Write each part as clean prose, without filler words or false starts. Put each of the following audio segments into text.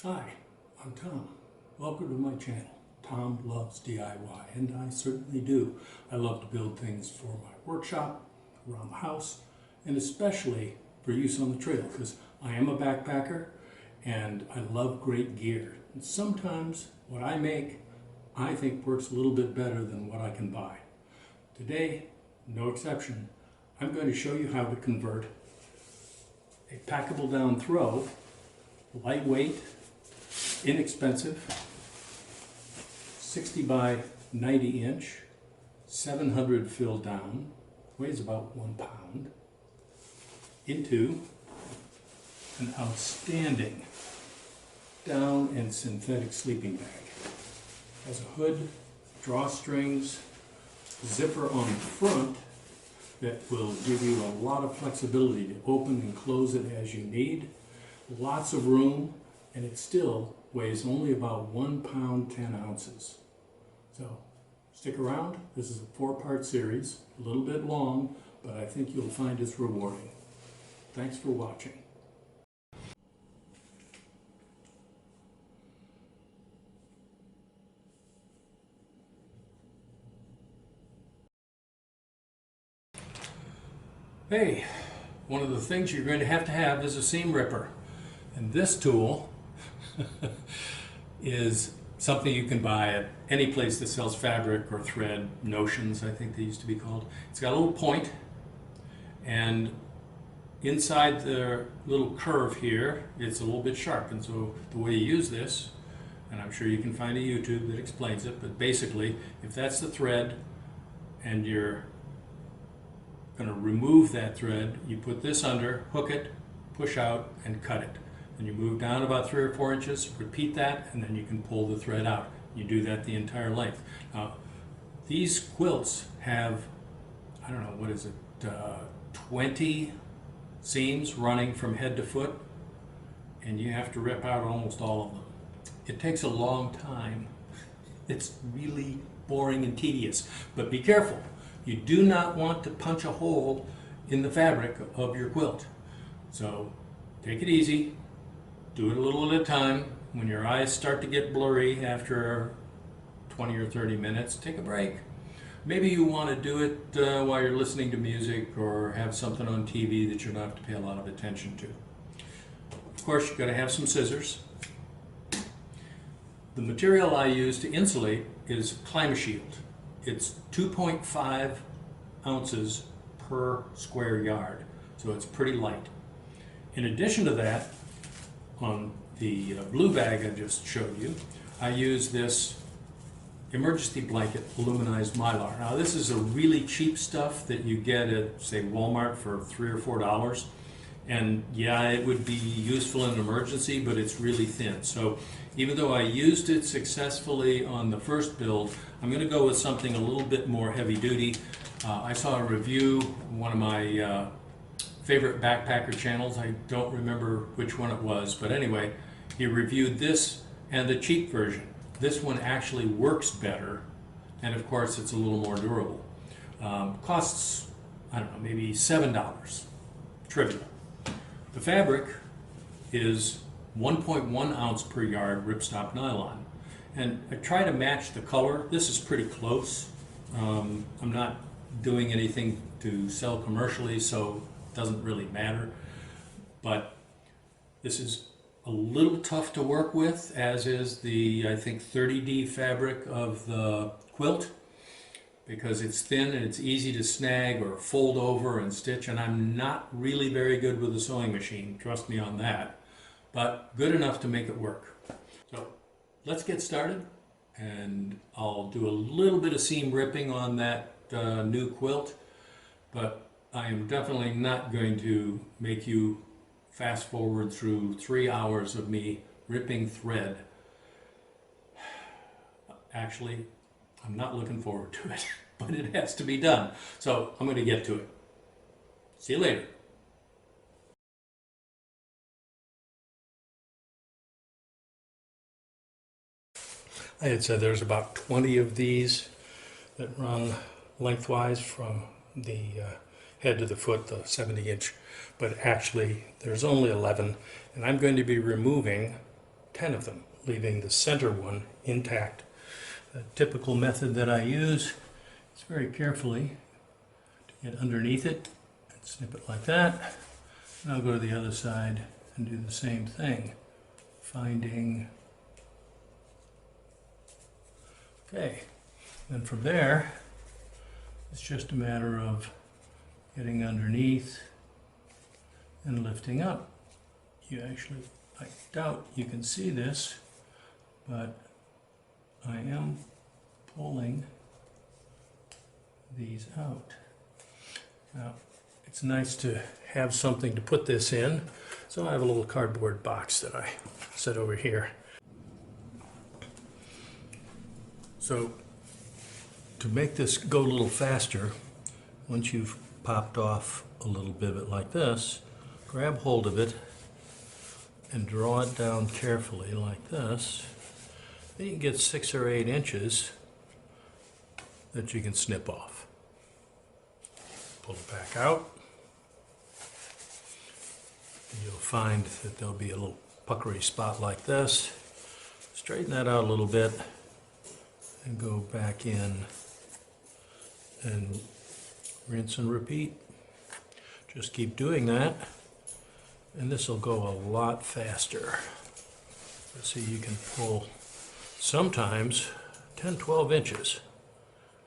Hi, I'm Tom. Welcome to my channel, Tom Loves DIY, and I certainly do. I love to build things for my workshop, around the house, and especially for use on the trail, because I am a backpacker and I love great gear. And sometimes what I make, I think works a little bit better than what I can buy. Today, no exception, I'm going to show you how to convert a packable down throw, lightweight, inexpensive, 60 by 90 inch, 700 fill down, weighs about 1 pound, into an outstanding down and synthetic sleeping bag. Has a hood, drawstrings, zipper on the front that will give you a lot of flexibility to open and close it as you need. Lots of room, and it still weighs only about 1 pound 10 ounces. So stick around. This is a 4-part series, a little bit long, but I think you'll find it's rewarding. Thanks for watching. Hey, one of the things you're going to have is a seam ripper. And this tool is something you can buy at any place that sells fabric or thread, notions I think they used to be called. It's got a little point, and inside the little curve here it's a little bit sharp, and so the way you use this, and I'm sure you can find a YouTube that explains it, but basically if that's the thread and you're going to remove that thread, you put this under, hook it, push out, and cut it. And you move down about 3 or 4 inches, repeat that, and then you can pull the thread out. You do that the entire length. Now, these quilts have, I don't know, what is it, 20 seams running from head to foot, and you have to rip out almost all of them. It takes a long time. It's really boring and tedious, but be careful. You do not want to punch a hole in the fabric of your quilt. So take it easy. Do it a little at a time. When your eyes start to get blurry after 20 or 30 minutes, take a break. Maybe you want to do it while you're listening to music or have something on TV that you don't have to pay a lot of attention to. Of course, you've got to have some scissors. The material I use to insulate is Climashield. It's 2.5 ounces per square yard, so it's pretty light. In addition to that, on the blue bag I just showed you, I use this emergency blanket aluminized mylar. Now this is a really cheap stuff that you get at, say, Walmart for $3 or $4. And yeah, it would be useful in an emergency, but it's really thin. So even though I used it successfully on the first build, I'm going to go with something a little bit more heavy duty. I saw a review, one of my favorite backpacker channels, I don't remember which one it was, but anyway, he reviewed this and the cheap version. This one actually works better, and of course it's a little more durable. Costs, I don't know, maybe $7. Trivial. The fabric is 1.1 ounce per yard ripstop nylon, and I try to match the color. This is pretty close. I'm not doing anything to sell commercially, so it doesn't really matter, but this is a little tough to work with, as is the, I think, 30D fabric of the quilt, because it's thin and it's easy to snag or fold over and stitch, and I'm not really very good with a sewing machine, trust me on that, but good enough to make it work. So let's get started, and I'll do a little bit of seam ripping on that new quilt, but I am definitely not going to make you fast forward through 3 hours of me ripping thread. Actually, I'm not looking forward to it, but it has to be done. So I'm going to get to it. See you later. I had said there's about 20 of these that run lengthwise from the head to the foot, the 70-inch, but actually there's only 11, and I'm going to be removing 10 of them, leaving the center one intact. The typical method that I use is very carefully to get underneath it and snip it like that. And I'll go to the other side and do the same thing, finding. Okay, then from there, it's just a matter of getting underneath and lifting up. You actually, I doubt you can see this, but I am pulling these out. Now, it's nice to have something to put this in, so I have a little cardboard box that I set over here. So, to make this go a little faster, once you've popped off a little bit of it like this, grab hold of it and draw it down carefully like this. Then you can get 6 or 8 inches that you can snip off. Pull it back out. And you'll find that there'll be a little puckery spot like this. Straighten that out a little bit and go back in and rinse and repeat. Just keep doing that and this will go a lot faster. See, you can pull sometimes 10-12 inches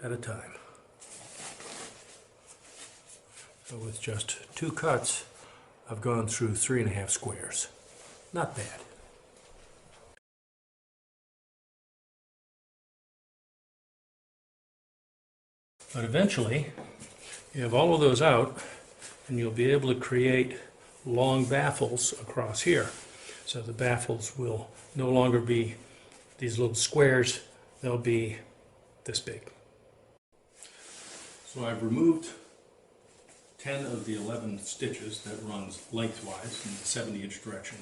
at a time. So with just 2 cuts, I've gone through 3.5 squares. Not bad. But eventually, you have all of those out, and you'll be able to create long baffles across here. So the baffles will no longer be these little squares, they'll be this big. So I've removed 10 of the 11 stitches that runs lengthwise in the 70-inch direction.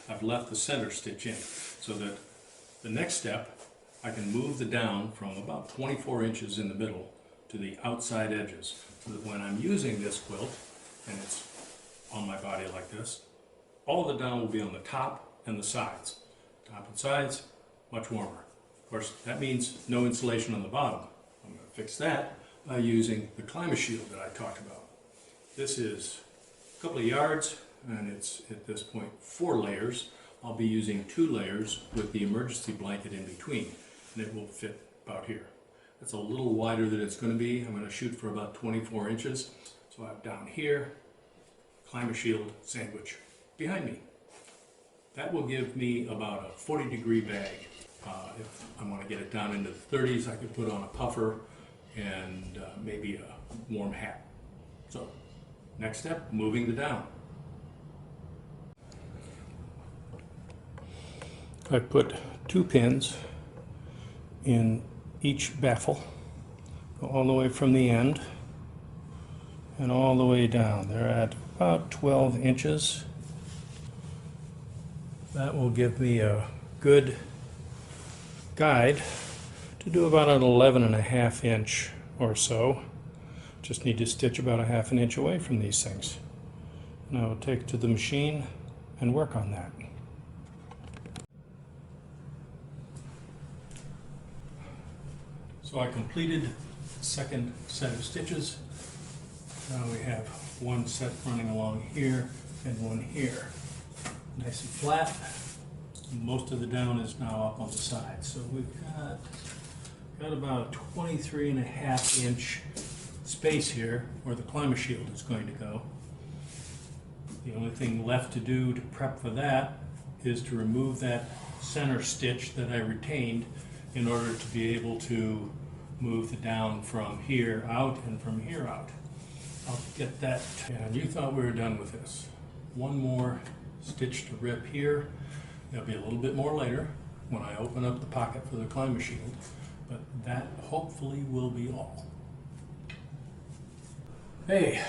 I've left the center stitch in so that the next step I can move the down from about 24 inches in the middle to the outside edges, so that when I'm using this quilt and it's on my body like this, all the down will be on the top and the sides. Top and sides, much warmer. Of course, that means no insulation on the bottom. I'm going to fix that by using the Climashield that I talked about. This is a couple of yards, and it's at this point 4 layers. I'll be using 2 layers with the emergency blanket in between, and it will fit about here. That's a little wider than it's going to be. I'm going to shoot for about 24 inches. So I have down here, Climashield sandwich behind me. That will give me about a 40-degree bag. If I want to get it down into the 30s, I could put on a puffer and maybe a warm hat. So, next step, moving the down. I put 2 pins in each baffle, go all the way from the end and all the way down. They're at about 12 inches. That will give me a good guide to do about an 11.5 inch or so. Just need to stitch about 1/2 inch away from these things. And I will take it to the machine and work on that. So I completed the second set of stitches. Now we have one set running along here and one here. Nice and flat. Most of the down is now up on the side. So we've got about a 23.5 inch space here where the Climashield is going to go. The only thing left to do to prep for that is to remove that center stitch that I retained in order to be able to move the down from here out and from here out. I'll get that. And you thought we were done with this. One more stitch to rip here. There'll be a little bit more later when I open up the pocket for the Climashield, but that hopefully will be all. Hey,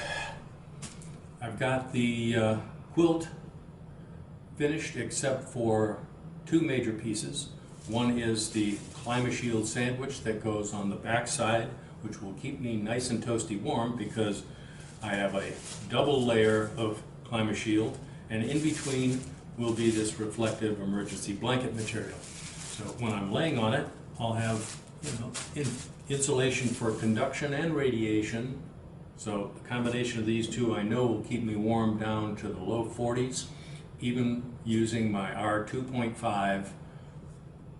I've got the quilt finished except for 2 major pieces. One is the Climashield sandwich that goes on the back side, which will keep me nice and toasty warm because I have a double layer of Climashield, and in between will be this reflective emergency blanket material. So when I'm laying on it, I'll have, insulation for conduction and radiation. So the combination of these two I know will keep me warm down to the low 40s, even using my R2.5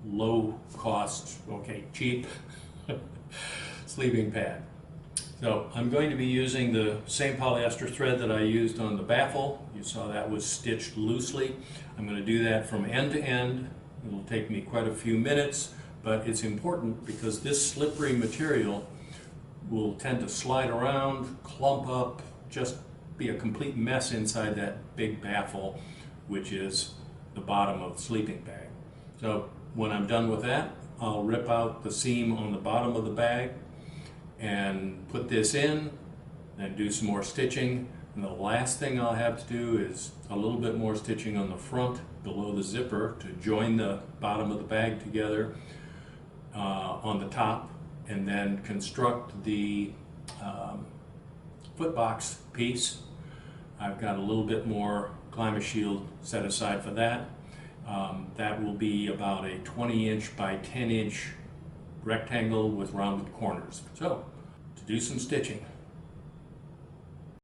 low cost, cheap sleeping pad. So I'm going to be using the same polyester thread that I used on the baffle. You saw that was stitched loosely. I'm going to do that from end to end. It'll take me quite a few minutes, but it's important because this slippery material will tend to slide around, clump up, just be a complete mess inside that big baffle, which is the bottom of the sleeping bag. So when I'm done with that, I'll rip out the seam on the bottom of the bag and put this in, then do some more stitching. And the last thing I'll have to do is a little bit more stitching on the front below the zipper to join the bottom of the bag together on the top, and then construct the foot box piece. I've got a little bit more Climashield set aside for that. That will be about a 20-inch by 10-inch rectangle with rounded corners. So, to do some stitching.